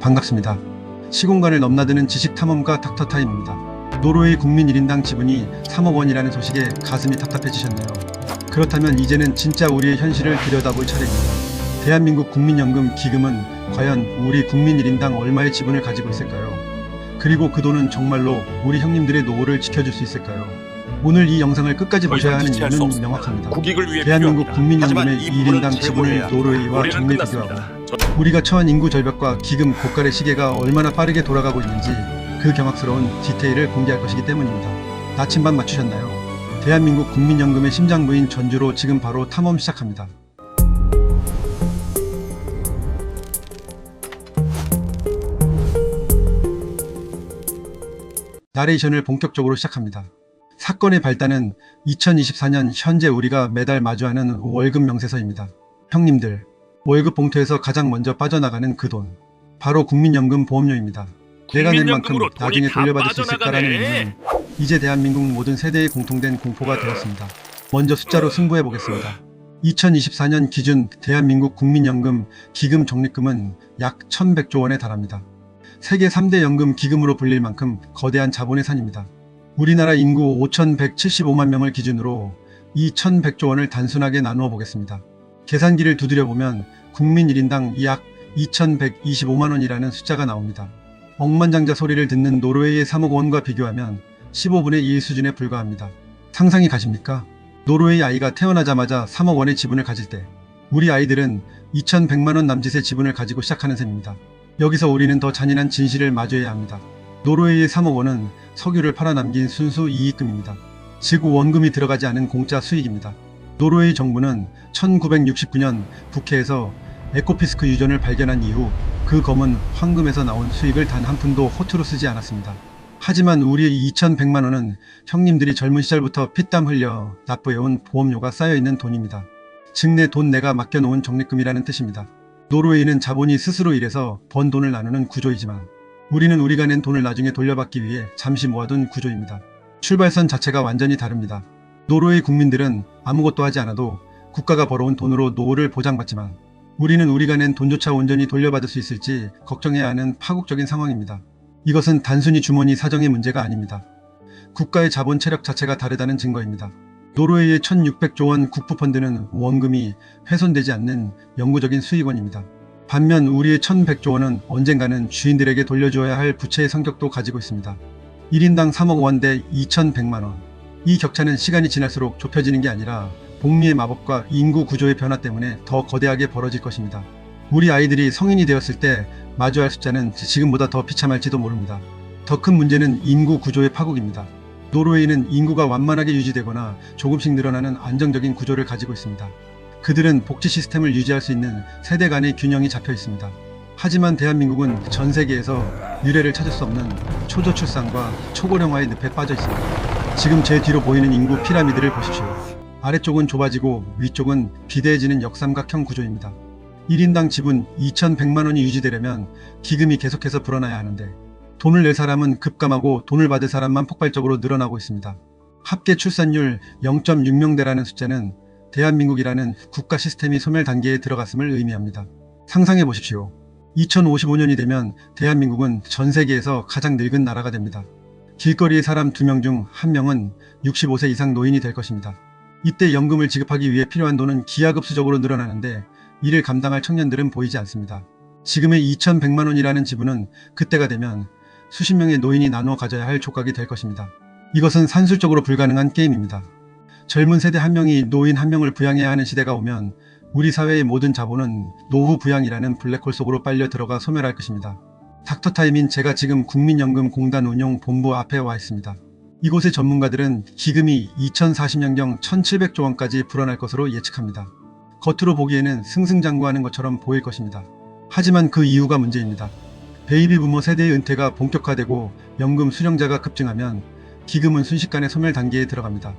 반갑습니다. 시공간을 넘나드는 지식 탐험가 닥터타임입니다. 노르웨이 국민 1인당 지분이 3억 원이라는 소식에 가슴이 답답해지셨나요? 그렇다면 이제는 진짜 우리의 현실을 들여다볼 차례입니다. 대한민국 국민연금 기금은 과연 우리 국민 1인당 얼마의 지분을 가지고 있을까요? 그리고 그 돈은 정말로 우리 형님들의 노후를 지켜줄 수 있을까요? 오늘 이 영상을 끝까지 보셔야 하는 이유는 명확합니다. 대한민국 국민연금의 1인당 지분을 노르웨이와 정밀 비교하고 우리가 처한 인구 절벽과 기금 고갈의 시계가 얼마나 빠르게 돌아가고 있는지 그 경악스러운 디테일을 공개할 것이기 때문입니다. 나침반 맞추셨나요? 대한민국 국민연금의 심장부인 전주로 지금 바로 탐험 시작합니다. 나레이션을 본격적으로 시작합니다. 사건의 발단은 2024년 현재 우리가 매달 마주하는 월급 명세서입니다. 형님들, 월급 봉투에서 가장 먼저 빠져나가는 그 돈, 바로 국민연금 보험료입니다. 내가 낸 만큼 나중에 돌려받을 수 있을까라는 의문은 이제 대한민국 모든 세대의 공통된 공포가 되었습니다. 먼저 숫자로 승부해 보겠습니다. 2024년 기준 대한민국 국민연금 기금 적립금은 약 1100조 원에 달합니다. 세계 3대 연금 기금으로 불릴 만큼 거대한 자본의 산입니다. 우리나라 인구 5175만 명을 기준으로 이 1100조 원을 단순하게 나누어 보겠습니다. 계산기를 두드려 보면 국민 1인당 약 2125만 원이라는 숫자가 나옵니다. 억만장자 소리를 듣는 노르웨이의 3억 원과 비교하면 15분의 1 수준에 불과합니다. 상상이 가십니까? 노르웨이 아이가 태어나자마자 3억 원의 지분을 가질 때 우리 아이들은 2100만 원 남짓의 지분을 가지고 시작하는 셈입니다. 여기서 우리는 더 잔인한 진실을 마주해야 합니다. 노르웨이의 3억 원은 석유를 팔아남긴 순수 이익금입니다. 즉 원금이 들어가지 않은 공짜 수익입니다. 노르웨이 정부는 1969년 북해에서 에코피스크 유전을 발견한 이후 그 검은 황금에서 나온 수익을 단 한 푼도 호투로 쓰지 않았습니다. 하지만 우리의 2100만 원은 형님들이 젊은 시절부터 피땀 흘려 납부해온 보험료가 쌓여있는 돈입니다. 즉 내 돈 내가 맡겨놓은 적립금이라는 뜻입니다. 노르웨이는 자본이 스스로 일해서 번 돈을 나누는 구조이지만 우리는 우리가 낸 돈을 나중에 돌려받기 위해 잠시 모아둔 구조입니다. 출발선 자체가 완전히 다릅니다. 노르웨이 국민들은 아무것도 하지 않아도 국가가 벌어온 돈으로 노후를 보장받지만 우리는 우리가 낸 돈조차 온전히 돌려받을 수 있을지 걱정해야 하는 파국적인 상황입니다. 이것은 단순히 주머니 사정의 문제가 아닙니다. 국가의 자본 체력 자체가 다르다는 증거입니다. 노르웨이의 1600조 원 국부펀드는 원금이 훼손되지 않는 영구적인 수익원입니다. 반면 우리의 1100조 원은 언젠가는 주인들에게 돌려줘야 할 부채의 성격도 가지고 있습니다. 1인당 3억 원 대 2100만 원. 이 격차는 시간이 지날수록 좁혀지는 게 아니라 복리의 마법과 인구 구조의 변화 때문에 더 거대하게 벌어질 것입니다. 우리 아이들이 성인이 되었을 때 마주할 숫자는 지금보다 더 비참할지도 모릅니다. 더 큰 문제는 인구 구조의 파국입니다. 노르웨이는 인구가 완만하게 유지되거나 조금씩 늘어나는 안정적인 구조를 가지고 있습니다. 그들은 복지 시스템을 유지할 수 있는 세대 간의 균형이 잡혀 있습니다. 하지만 대한민국은 전 세계에서 유례를 찾을 수 없는 초저출산과 초고령화의 늪에 빠져 있습니다. 지금 제 뒤로 보이는 인구 피라미드를 보십시오. 아래쪽은 좁아지고 위쪽은 비대해지는 역삼각형 구조입니다. 1인당 지분 2100만 원이 유지되려면 기금이 계속해서 불어나야 하는데 돈을 낼 사람은 급감하고 돈을 받을 사람만 폭발적으로 늘어나고 있습니다. 합계 출산율 0.6명대라는 숫자는 대한민국이라는 국가 시스템이 소멸 단계에 들어갔음을 의미합니다. 상상해 보십시오. 2055년이 되면 대한민국은 전 세계에서 가장 늙은 나라가 됩니다. 길거리의 사람 2명 중 1명은 65세 이상 노인이 될 것입니다. 이때 연금을 지급하기 위해 필요한 돈은 기하급수적으로 늘어나는데 이를 감당할 청년들은 보이지 않습니다. 지금의 2100만 원이라는 지분은 그때가 되면 수십 명의 노인이 나누어 가져야 할 족각이 될 것입니다. 이것은 산술적으로 불가능한 게임입니다. 젊은 세대 한 명이 노인 한 명을 부양해야 하는 시대가 오면 우리 사회의 모든 자본은 노후 부양이라는 블랙홀 속으로 빨려 들어가 소멸할 것입니다. 닥터타임인 제가 지금 국민연금공단 운용 본부 앞에 와 있습니다. 이곳의 전문가들은 기금이 2040년경 1700조 원까지 불어날 것으로 예측합니다. 겉으로 보기에는 승승장구하는 것처럼 보일 것입니다. 하지만 그 이유가 문제입니다. 베이비 부모 세대의 은퇴가 본격화되고 연금 수령자가 급증하면 기금은 순식간에 소멸 단계에 들어갑니다.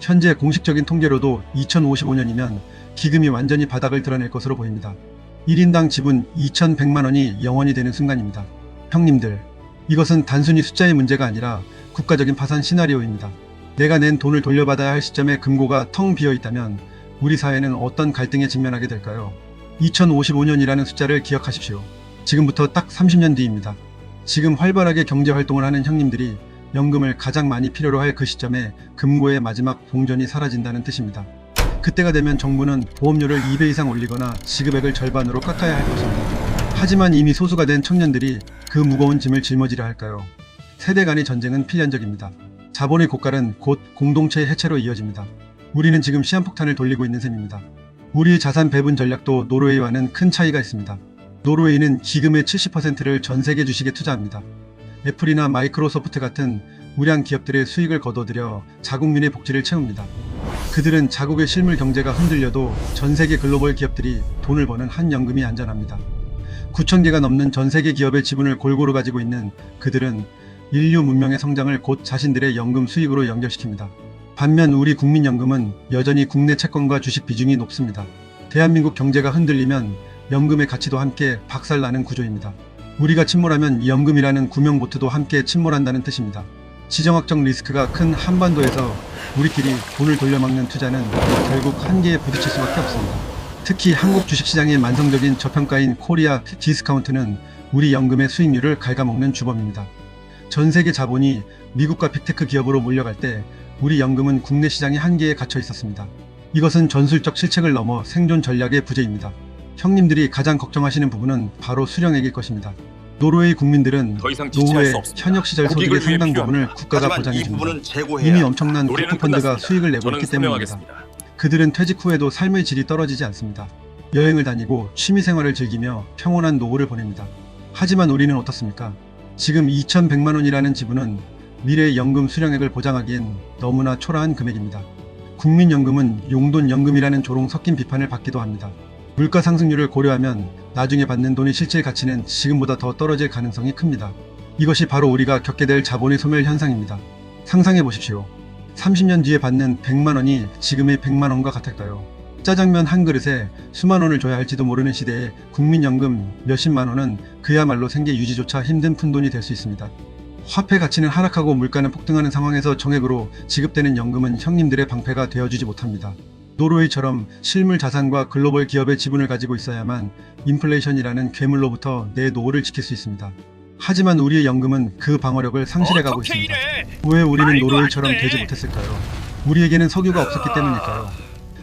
현재 공식적인 통계로도 2055년이면 기금이 완전히 바닥을 드러낼 것으로 보입니다. 1인당 지분 2100만 원이 0원이 되는 순간입니다. 형님들, 이것은 단순히 숫자의 문제가 아니라 국가적인 파산 시나리오입니다. 내가 낸 돈을 돌려받아야 할 시점에 금고가 텅 비어 있다면 우리 사회는 어떤 갈등에 직면하게 될까요? 2055년이라는 숫자를 기억하십시오. 지금부터 딱 30년 뒤입니다. 지금 활발하게 경제활동을 하는 형님들이 연금을 가장 많이 필요로 할 그 시점에 금고의 마지막 봉전이 사라진다는 뜻입니다. 그때가 되면 정부는 보험료를 2배 이상 올리거나 지급액을 절반으로 깎아야 할 것입니다. 하지만 이미 소수가 된 청년들이 그 무거운 짐을 짊어지려 할까요? 세대 간의 전쟁은 필연적입니다. 자본의 고갈은 곧 공동체의 해체로 이어집니다. 우리는 지금 시한폭탄을 돌리고 있는 셈입니다. 우리의 자산 배분 전략도 노르웨이와는 큰 차이가 있습니다. 노르웨이는 기금의 70%를 전 세계 주식에 투자합니다. 애플이나 마이크로소프트 같은 우량 기업들의 수익을 거둬들여 자국민의 복지를 채웁니다. 그들은 자국의 실물 경제가 흔들려도 전 세계 글로벌 기업들이 돈을 버는 한 연금이 안전합니다. 9,000개가 넘는 전 세계 기업의 지분을 골고루 가지고 있는 그들은 인류 문명의 성장을 곧 자신들의 연금 수익으로 연결시킵니다. 반면 우리 국민연금은 여전히 국내 채권과 주식 비중이 높습니다. 대한민국 경제가 흔들리면 연금의 가치도 함께 박살나는 구조입니다. 우리가 침몰하면 연금이라는 구명보트도 함께 침몰한다는 뜻입니다. 지정학적 리스크가 큰 한반도에서 우리끼리 돈을 돌려막는 투자는 결국 한계에 부딪힐 수밖에 없습니다. 특히 한국 주식시장의 만성적인 저평가인 코리아 디스카운트는 우리 연금의 수익률을 갉아먹는 주범입니다. 전 세계 자본이 미국과 빅테크 기업으로 몰려갈 때 우리 연금은 국내 시장의 한계에 갇혀 있었습니다. 이것은 전술적 실책을 넘어 생존 전략의 부재입니다. 형님들이 가장 걱정하시는 부분은 바로 수령액일 것입니다. 노르웨이 국민들은 노후의 현역 시절 소득의 상당 부분을 국가가 보장해줍니다. 이미 엄청난 국부펀드가 수익을 내고 있기 때문입니다. 그들은 퇴직 후에도 삶의 질이 떨어지지 않습니다. 여행을 다니고 취미생활을 즐기며 평온한 노후를 보냅니다. 하지만 우리는 어떻습니까? 지금 2,100만 원이라는 지분은 미래의 연금 수령액을 보장하기엔 너무나 초라한 금액입니다. 국민연금은 용돈연금이라는 조롱 섞인 비판을 받기도 합니다. 물가 상승률을 고려하면 나중에 받는 돈의 실질 가치는 지금보다 더 떨어질 가능성이 큽니다. 이것이 바로 우리가 겪게 될 자본의 소멸 현상입니다. 상상해 보십시오. 30년 뒤에 받는 100만 원이 지금의 100만 원과 같을까요? 짜장면 한 그릇에 수만 원을 줘야 할지도 모르는 시대에 국민연금 몇십만 원은 그야말로 생계 유지조차 힘든 푼돈이 될 수 있습니다. 화폐 가치는 하락하고 물가는 폭등하는 상황에서 정액으로 지급되는 연금은 형님들의 방패가 되어주지 못합니다. 노르웨이처럼 실물 자산과 글로벌 기업의 지분을 가지고 있어야만 인플레이션이라는 괴물로부터 내 노후를 지킬 수 있습니다. 하지만 우리의 연금은 그 방어력을 상실해가고 있습니다. 왜 우리는 노르웨이처럼 되지 못했을까요? 우리에게는 석유가 없었기 때문일까요?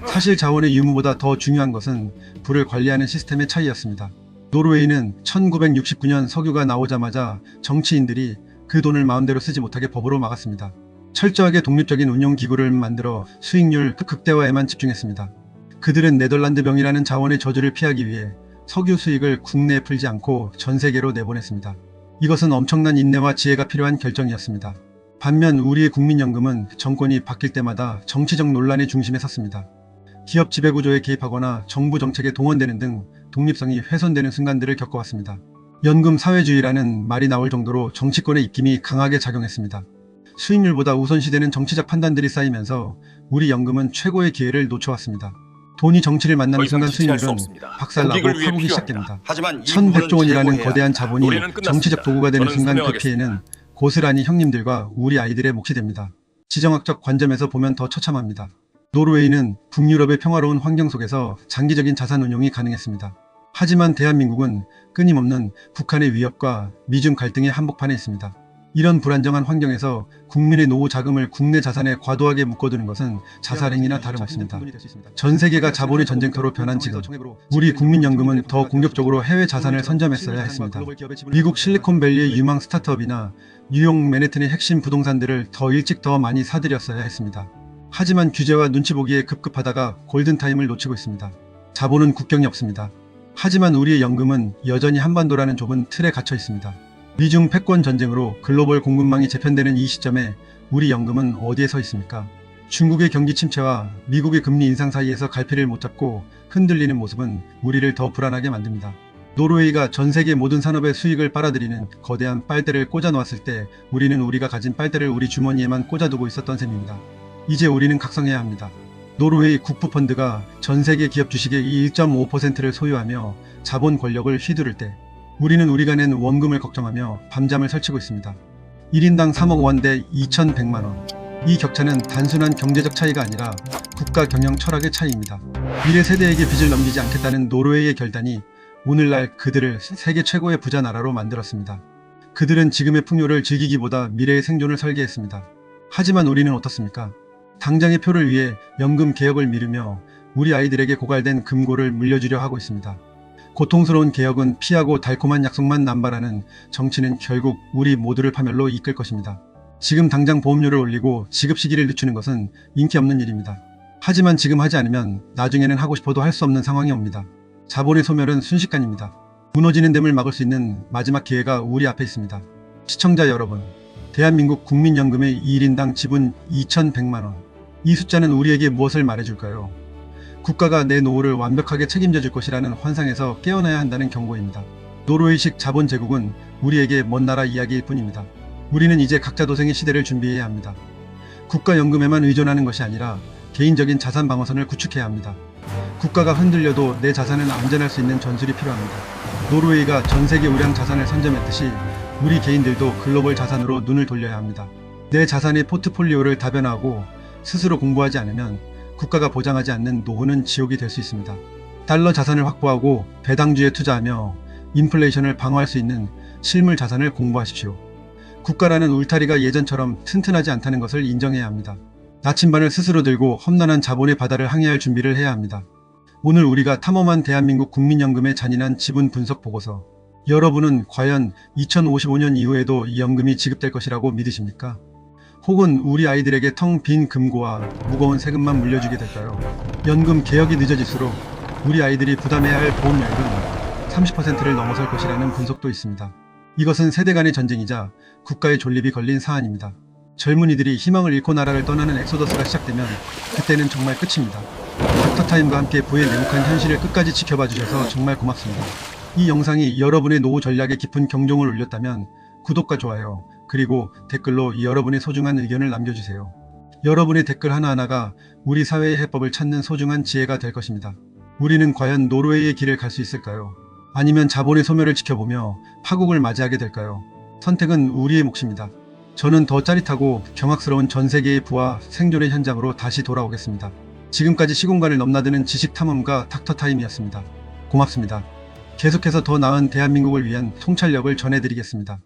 사실 자원의 유무보다 더 중요한 것은 불을 관리하는 시스템의 차이였습니다. 노르웨이는 1969년 석유가 나오자마자 정치인들이 그 돈을 마음대로 쓰지 못하게 법으로 막았습니다. 철저하게 독립적인 운용기구를 만들어 수익률 극대화에만 집중했습니다. 그들은 네덜란드병이라는 자원의 저주를 피하기 위해 석유 수익을 국내에 풀지 않고 전 세계로 내보냈습니다. 이것은 엄청난 인내와 지혜가 필요한 결정이었습니다. 반면 우리의 국민연금은 정권이 바뀔 때마다 정치적 논란의 중심에 섰습니다. 기업 지배구조에 개입하거나 정부 정책에 동원되는 등 독립성이 훼손되는 순간들을 겪어왔습니다. 연금 사회주의라는 말이 나올 정도로 정치권의 입김이 강하게 작용했습니다. 수익률보다 우선시되는 정치적 판단들이 쌓이면서 우리 연금은 최고의 기회를 놓쳐왔습니다. 돈이 정치를 만나는 순간 수익률은 박살나고 파국이 시작됩니다. 1,100조 원이라는 거대한 자본이 정치적 도구가 되는 순간 그 피해는 고스란히 형님들과 우리 아이들의 몫이 됩니다. 지정학적 관점에서 보면 더 처참합니다. 노르웨이는 북유럽의 평화로운 환경 속에서 장기적인 자산 운용이 가능했습니다. 하지만 대한민국은 끊임없는 북한의 위협과 미중 갈등의 한복판에 있습니다. 이런 불안정한 환경에서 국민의 노후 자금을 국내 자산에 과도하게 묶어두는 것은 자살행위나 다름없습니다. 전 세계가 자본의 전쟁터로 변한 지금 우리 국민연금은 더 공격적으로 해외 자산을 선점했어야 했습니다. 미국 실리콘밸리의 유망 스타트업이나 뉴욕 맨해튼의 핵심 부동산들을 더 일찍 더 많이 사들였어야 했습니다. 하지만 규제와 눈치 보기에 급급하다가 골든타임을 놓치고 있습니다. 자본은 국경이 없습니다. 하지만 우리의 연금은 여전히 한반도라는 좁은 틀에 갇혀 있습니다. 미중 패권 전쟁으로 글로벌 공급망이 재편되는 이 시점에 우리 연금은 어디에 서 있습니까? 중국의 경기 침체와 미국의 금리 인상 사이에서 갈피를 못 잡고 흔들리는 모습은 우리를 더 불안하게 만듭니다. 노르웨이가 전 세계 모든 산업의 수익을 빨아들이는 거대한 빨대를 꽂아 놓았을 때 우리는 우리가 가진 빨대를 우리 주머니에만 꽂아두고 있었던 셈입니다. 이제 우리는 각성해야 합니다. 노르웨이 국부펀드가 전 세계 기업 주식의 1.5%를 소유하며 자본 권력을 휘두를 때 우리는 우리가 낸 원금을 걱정하며 밤잠을 설치고 있습니다. 1인당 3억 원 대 2,100만 원. 이 격차는 단순한 경제적 차이가 아니라 국가 경영 철학의 차이입니다. 미래 세대에게 빚을 넘기지 않겠다는 노르웨이의 결단이 오늘날 그들을 세계 최고의 부자 나라로 만들었습니다. 그들은 지금의 풍요를 즐기기보다 미래의 생존을 설계했습니다. 하지만 우리는 어떻습니까? 당장의 표를 위해 연금 개혁을 미루며 우리 아이들에게 고갈된 금고를 물려주려 하고 있습니다. 고통스러운 개혁은 피하고 달콤한 약속만 남발하는 정치는 결국 우리 모두를 파멸로 이끌 것입니다. 지금 당장 보험료를 올리고 지급 시기를 늦추는 것은 인기 없는 일입니다. 하지만 지금 하지 않으면 나중에는 하고 싶어도 할 수 없는 상황이 옵니다. 자본의 소멸은 순식간입니다. 무너지는 댐을 막을 수 있는 마지막 기회가 우리 앞에 있습니다. 시청자 여러분, 대한민국 국민연금의 1인당 지분 2,100만원. 이 숫자는 우리에게 무엇을 말해줄까요? 국가가 내 노후를 완벽하게 책임져 줄 것이라는 환상에서 깨어나야 한다는 경고입니다. 노르웨이식 자본 제국은 우리에게 먼 나라 이야기일 뿐입니다. 우리는 이제 각자 도생의 시대를 준비해야 합니다. 국가연금에만 의존하는 것이 아니라 개인적인 자산 방어선을 구축해야 합니다. 국가가 흔들려도 내 자산은 안전할 수 있는 전술이 필요합니다. 노르웨이가 전세계 우량 자산을 선점했듯이 우리 개인들도 글로벌 자산으로 눈을 돌려야 합니다. 내 자산의 포트폴리오를 다변화하고 스스로 공부하지 않으면 국가가 보장하지 않는 노후는 지옥이 될 수 있습니다. 달러 자산을 확보하고 배당주에 투자하며 인플레이션을 방어할 수 있는 실물 자산을 공부하십시오. 국가라는 울타리가 예전처럼 튼튼하지 않다는 것을 인정해야 합니다. 나침반을 스스로 들고 험난한 자본의 바다를 항해할 준비를 해야 합니다. 오늘 우리가 탐험한 대한민국 국민연금의 잔인한 지분 분석 보고서. 여러분은 과연 2055년 이후에도 이 연금이 지급될 것이라고 믿으십니까? 혹은 우리 아이들에게 텅 빈 금고와 무거운 세금만 물려주게 될까요? 연금 개혁이 늦어질수록 우리 아이들이 부담해야 할 보험료율은 30%를 넘어설 것이라는 분석도 있습니다. 이것은 세대 간의 전쟁이자 국가의 존립이 걸린 사안입니다. 젊은이들이 희망을 잃고 나라를 떠나는 엑소더스가 시작되면 그때는 정말 끝입니다. 닥터타임과 함께 부의 냉혹한 현실을 끝까지 지켜봐 주셔서 정말 고맙습니다. 이 영상이 여러분의 노후 전략에 깊은 경종을 울렸다면 구독과 좋아요, 그리고 댓글로 여러분의 소중한 의견을 남겨주세요. 여러분의 댓글 하나하나가 우리 사회의 해법을 찾는 소중한 지혜가 될 것입니다. 우리는 과연 노르웨이의 길을 갈 수 있을까요? 아니면 자본의 소멸을 지켜보며 파국을 맞이하게 될까요? 선택은 우리의 몫입니다. 저는 더 짜릿하고 경악스러운 전 세계의 부와 생존의 현장으로 다시 돌아오겠습니다. 지금까지 시공간을 넘나드는 지식 탐험가 닥터타임이었습니다. 고맙습니다. 계속해서 더 나은 대한민국을 위한 통찰력을 전해드리겠습니다.